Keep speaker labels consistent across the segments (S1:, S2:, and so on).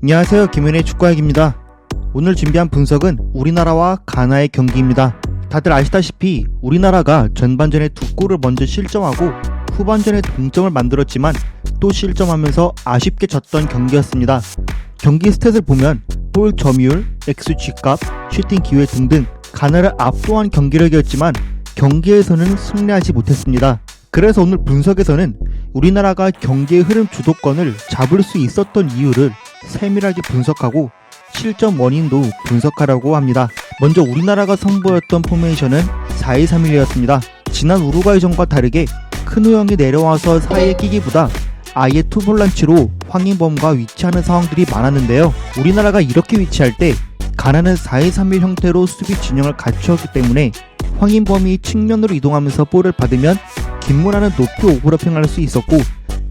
S1: 안녕하세요, 김현의 축구학입니다. 오늘 준비한 분석은 우리나라와 가나의 경기입니다. 다들 아시다시피 우리나라가 전반전에 2골을 먼저 실점하고 후반전에 동점을 만들었지만 또 실점하면서 아쉽게 졌던 경기였습니다. 경기 스탯을 보면 볼 점유율, XG값, 슈팅 기회 등등 가나를 압도한 경기력이었지만 경기에서는 승리하지 못했습니다. 그래서 오늘 분석에서는 우리나라가 경기의 흐름 주도권을 잡을 수 있었던 이유를 세밀하게 분석하고 실점 원인도 분석하라고 합니다. 먼저 우리나라가 선보였던 포메이션은 4-2-3-1이었습니다. 지난 우루과이전과 다르게 큰우 형이 내려와서 사이에 끼기보다 아예 투볼란치로 황인범과 위치하는 상황들이 많았는데요. 우리나라가 이렇게 위치할 때 가나는 4-2-3-1 형태로 수비 진영을 갖추었기 때문에 황인범이 측면으로 이동하면서 볼을 받으면 김문환은 높이 오버래핑할 수 있었고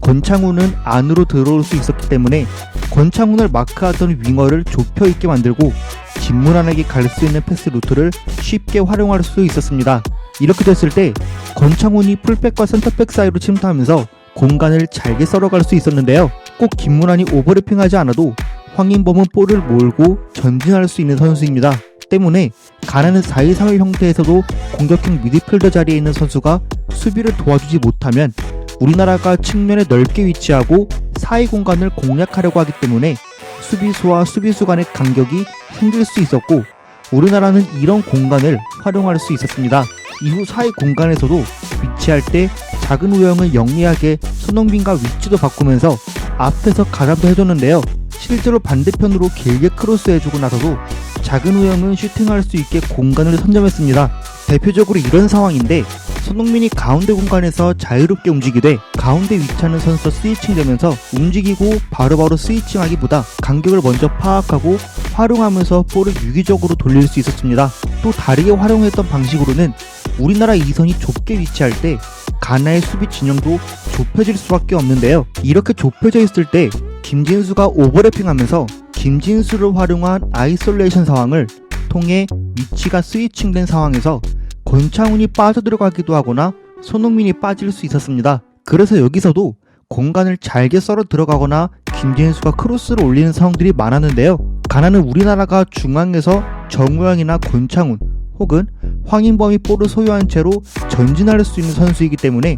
S1: 권창훈은 안으로 들어올 수 있었기 때문에 권창훈을 마크하던 윙어를 좁혀있게 만들고 김문환에게 갈 수 있는 패스 루트를 쉽게 활용할 수 있었습니다. 이렇게 됐을 때 권창훈이 풀백과 센터백 사이로 침투하면서 공간을 잘게 썰어갈 수 있었는데요. 꼭 김문환이 오버래핑하지 않아도 황인범은 볼을 몰고 전진할 수 있는 선수입니다. 때문에 가나는 4-2-3-1 형태에서도 공격형 미드필더 자리에 있는 선수가 수비를 도와주지 못하면 우리나라가 측면에 넓게 위치하고 사이 공간을 공략하려고 하기 때문에 수비수와 수비수 간의 간격이 생길 수 있었고 우리나라는 이런 공간을 활용할 수 있었습니다. 이후 사이 공간에서도 위치할 때 작은 우영을 영리하게 손흥민과 위치도 바꾸면서 앞에서 가담도 해줬는데요. 실제로 반대편으로 길게 크로스해주고 나서도 작은 우영은 슈팅할 수 있게 공간을 선점했습니다. 대표적으로 이런 상황인데 손흥민이 가운데 공간에서 자유롭게 움직이되 가운데 위치하는 선수와 스위칭되면서 움직이고 바로바로 스위칭하기보다 간격을 먼저 파악하고 활용하면서 볼을 유기적으로 돌릴 수 있었습니다. 또 다르게 활용했던 방식으로는 우리나라 이선이 좁게 위치할 때 가나의 수비 진영도 좁혀질 수밖에 없는데요. 이렇게 좁혀져 있을 때 김진수가 오버래핑하면서 김진수를 활용한 아이솔레이션 상황을 통해 위치가 스위칭된 상황에서 권창훈이 빠져들어가기도 하거나 손흥민이 빠질 수 있었습니다. 그래서 여기서도 공간을 잘게 썰어 들어가거나 김진수가 크로스를 올리는 상황들이 많았는데요. 가나는 우리나라가 중앙에서 정우영이나 권창훈 혹은 황인범이 볼을 소유한 채로 전진할 수 있는 선수이기 때문에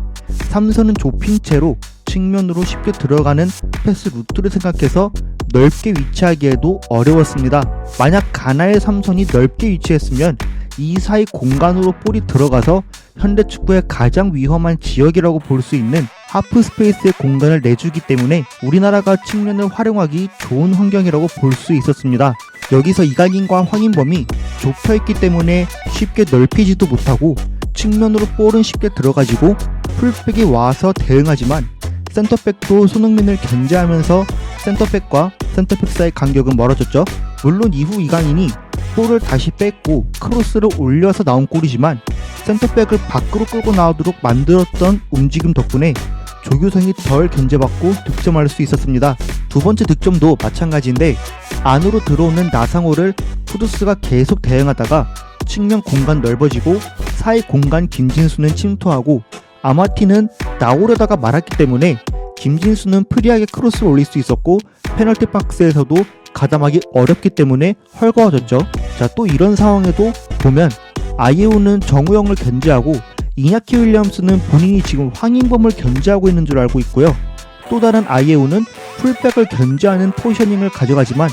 S1: 3선은 좁힌 채로 측면으로 쉽게 들어가는 패스 루트를 생각해서 넓게 위치하기에도 어려웠습니다. 만약 가나의 3선이 넓게 위치했으면 이 사이 공간으로 볼이 들어가서 현대 축구의 가장 위험한 지역이라고 볼 수 있는 하프 스페이스의 공간을 내주기 때문에 우리나라가 측면을 활용하기 좋은 환경이라고 볼 수 있었습니다. 여기서 이강인과 황인범이 좁혀있기 때문에 쉽게 넓히지도 못하고 측면으로 볼은 쉽게 들어가지고 풀백이 와서 대응하지만 센터백도 손흥민을 견제하면서 센터백과 센터백 사이 간격은 멀어졌죠. 물론 이후 이강인이 볼을 다시 뺐고 크로스를 올려서 나온 골이지만 센터백을 밖으로 끌고 나오도록 만들었던 움직임 덕분에 조규성이 덜 견제받고 득점할 수 있었습니다. 두 번째 득점도 마찬가지인데 안으로 들어오는 나상호를 쿠두스가 계속 대응하다가 측면 공간 넓어지고 사이 공간 김진수는 침투하고 아마티는 나오려다가 말았기 때문에 김진수는 프리하게 크로스를 올릴 수 있었고 페널티 박스에서도 가담하기 어렵기 때문에 헐거워졌죠. 자, 또 이런 상황에도 보면 아예우는 정우영을 견제하고 이냐키 윌리엄스는 본인이 지금 황인범을 견제하고 있는 줄 알고 있고요. 또 다른 아예우는 풀백을 견제하는 포지셔닝을 가져가지만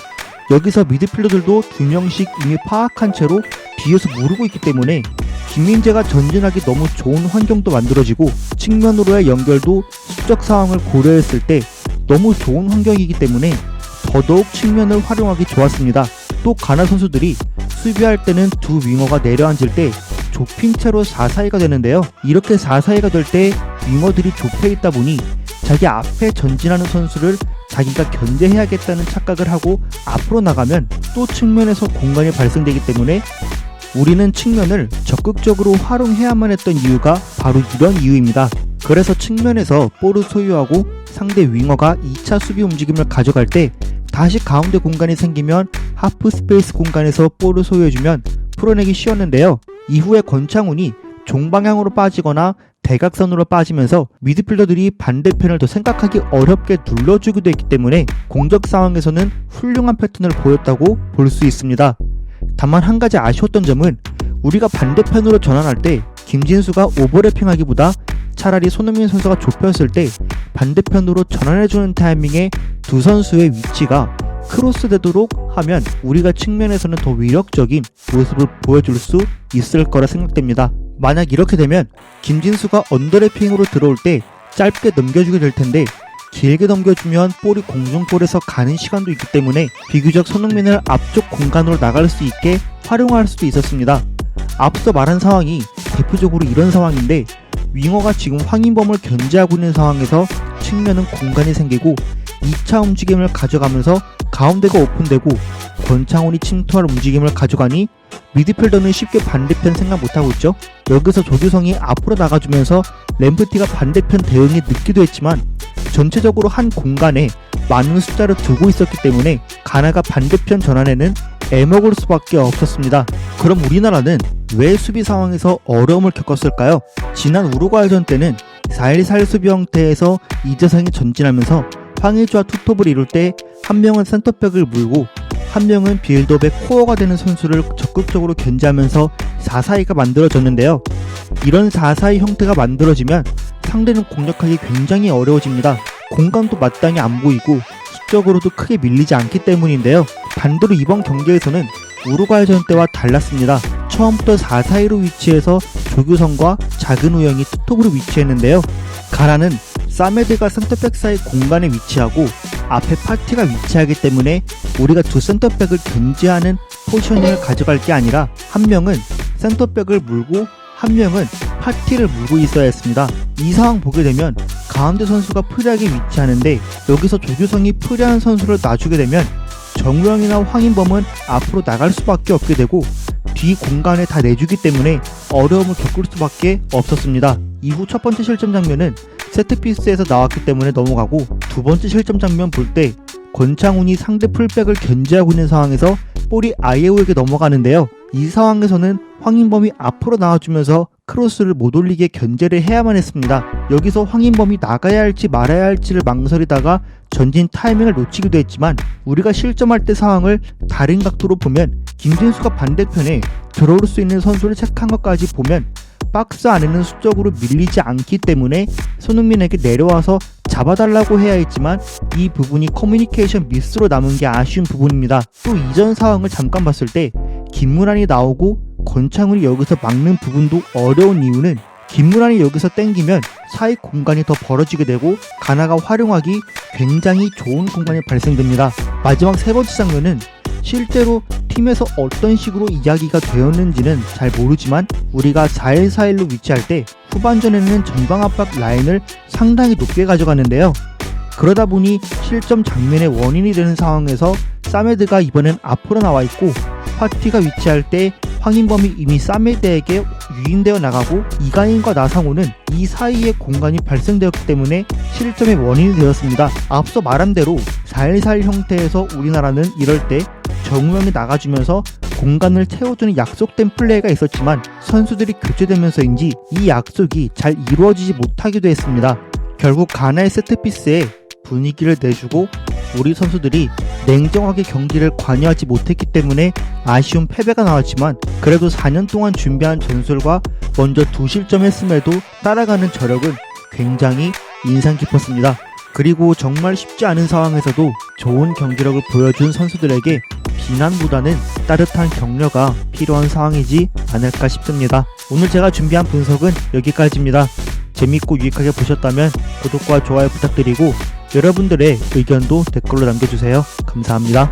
S1: 여기서 미드필더들도 2명씩 이미 파악한 채로 뒤에서 무르고 있기 때문에 김민재가 전진하기 너무 좋은 환경도 만들어지고 측면으로의 연결도 수적 상황을 고려했을 때 너무 좋은 환경이기 때문에 더더욱 측면을 활용하기 좋았습니다. 또 가나 선수들이 수비할 때는 두 윙어가 내려앉을 때 좁힌 채로 4-4-2가 되는데요. 이렇게 4-4-2가 될 때 윙어들이 좁혀 있다 보니 자기 앞에 전진하는 선수를 자기가 견제해야겠다는 착각을 하고 앞으로 나가면 또 측면에서 공간이 발생되기 때문에 우리는 측면을 적극적으로 활용해야만 했던 이유가 바로 이런 이유입니다. 그래서 측면에서 볼을 소유하고 상대 윙어가 2차 수비 움직임을 가져갈 때 다시 가운데 공간이 생기면 하프 스페이스 공간에서 볼을 소유해주면 풀어내기 쉬웠는데요. 이후에 권창훈이 종방향으로 빠지거나 대각선으로 빠지면서 미드필더들이 반대편을 더 생각하기 어렵게 눌러주기도 했기 때문에 공격 상황에서는 훌륭한 패턴을 보였다고 볼 수 있습니다. 다만 한 가지 아쉬웠던 점은 우리가 반대편으로 전환할 때 김진수가 오버래핑하기보다 차라리 손흥민 선수가 좁혔을 때 반대편으로 전환해주는 타이밍에 두 선수의 위치가 크로스되도록 하면 우리가 측면에서는 더 위력적인 모습을 보여줄 수 있을 거라 생각됩니다. 만약 이렇게 되면 김진수가 언더래핑으로 들어올 때 짧게 넘겨주게 될 텐데 길게 넘겨주면 볼이 공중볼에서 가는 시간도 있기 때문에 비교적 손흥민을 앞쪽 공간으로 나갈 수 있게 활용할 수도 있었습니다. 앞서 말한 상황이 대표적으로 이런 상황인데 윙어가 지금 황인범을 견제하고 있는 상황에서 측면은 공간이 생기고 2차 움직임을 가져가면서 가운데가 오픈되고 권창훈이 침투할 움직임을 가져가니 미드필더는 쉽게 반대편 생각 못하고 있죠. 여기서 조규성이 앞으로 나가주면서 램프티가 반대편 대응이 늦기도 했지만 전체적으로 한 공간에 많은 숫자를 두고 있었기 때문에 가나가 반대편 전환에는 애먹을 수밖에 없었습니다. 그럼 우리나라는 왜 수비 상황에서 어려움을 겪었을까요? 지난 우루과이전 때는 4-1-4-1 수비 형태에서 이재성이 전진하면서 황의조와 투톱을 이룰 때 한 명은 센터백을 물고 한 명은 빌드업의 코어가 되는 선수를 적극적으로 견제하면서 4-4-2가 만들어졌는데요. 이런 4-4-2 형태가 만들어지면 상대는 공략하기 굉장히 어려워집니다. 공간도 마땅히 안 보이고 수적으로도 크게 밀리지 않기 때문인데요. 반대로 이번 경기에서는 우루과이전 때와 달랐습니다. 처음부터 4-4-2로 위치해서 조규성과 작은 우영이 투톱으로 위치했는데요. 가나는 사메드가 센터백 사이 공간에 위치하고 앞에 파티가 위치하기 때문에 우리가 두 센터백을 견제하는 포지셔닝을 가져갈 게 아니라 한 명은 센터백을 물고 한 명은 파티를 물고 있어야 했습니다. 이 상황 보게 되면 가운데 선수가 프리하게 위치하는데 여기서 조규성이 프리한 선수를 놔주게 되면 정우영이나 황인범은 앞으로 나갈 수밖에 없게 되고 뒤 공간에 다 내주기 때문에 어려움을 겪을 수밖에 없었습니다. 이후 첫 번째 실점 장면은 세트피스에서 나왔기 때문에 넘어가고 두 번째 실점 장면 볼 때 권창훈이 상대 풀백을 견제하고 있는 상황에서 볼이 아예우에게 넘어가는데요. 이 상황에서는 황인범이 앞으로 나와주면서 크로스를 못 올리게 견제를 해야만 했습니다. 여기서 황인범이 나가야 할지 말아야 할지를 망설이다가 전진 타이밍을 놓치기도 했지만 우리가 실점할 때 상황을 다른 각도로 보면 김진수가 반대편에 들어올 수 있는 선수를 체크한 것까지 보면 박스 안에는 수적으로 밀리지 않기 때문에 손흥민에게 내려와서 잡아달라고 해야 했지만 이 부분이 커뮤니케이션 미스로 남은 게 아쉬운 부분입니다. 또 이전 상황을 잠깐 봤을 때 김문환이 나오고 권창훈이 여기서 막는 부분도 어려운 이유는 김문환이 여기서 땡기면 사이 공간이 더 벌어지게 되고 가나가 활용하기 굉장히 좋은 공간이 발생됩니다. 마지막 세 번째 장면은 실제로 팀에서 어떤 식으로 이야기가 되었는지는 잘 모르지만 우리가 4-1-4-1로 위치할 때 후반전에는 전방 압박 라인을 상당히 높게 가져가는데요. 그러다 보니 실점 장면의 원인이 되는 상황에서 사메드가 이번엔 앞으로 나와 있고 파티가 위치할 때 황인범이 이미 사메드에게 유인되어 나가고 이가인과 나상호는 이 사이에 공간이 발생되었기 때문에 실점의 원인이 되었습니다. 앞서 말한 대로 4-1-4-1 형태에서 우리나라는 이럴 때 정우영이 나가주면서 공간을 채워주는 약속된 플레이가 있었지만 선수들이 교체되면서인지 이 약속이 잘 이루어지지 못하기도 했습니다. 결국 가나의 세트피스에 분위기를 내주고 우리 선수들이 냉정하게 경기를 관여하지 못했기 때문에 아쉬운 패배가 나왔지만 그래도 4년 동안 준비한 전술과 먼저 2실점 했음에도 따라가는 저력은 굉장히 인상 깊었습니다. 그리고 정말 쉽지 않은 상황에서도 좋은 경기력을 보여준 선수들에게 비난보다는 따뜻한 격려가 필요한 상황이지 않을까 싶습니다. 오늘 제가 준비한 분석은 여기까지입니다. 재밌고 유익하게 보셨다면 구독과 좋아요 부탁드리고 여러분들의 의견도 댓글로 남겨주세요. 감사합니다.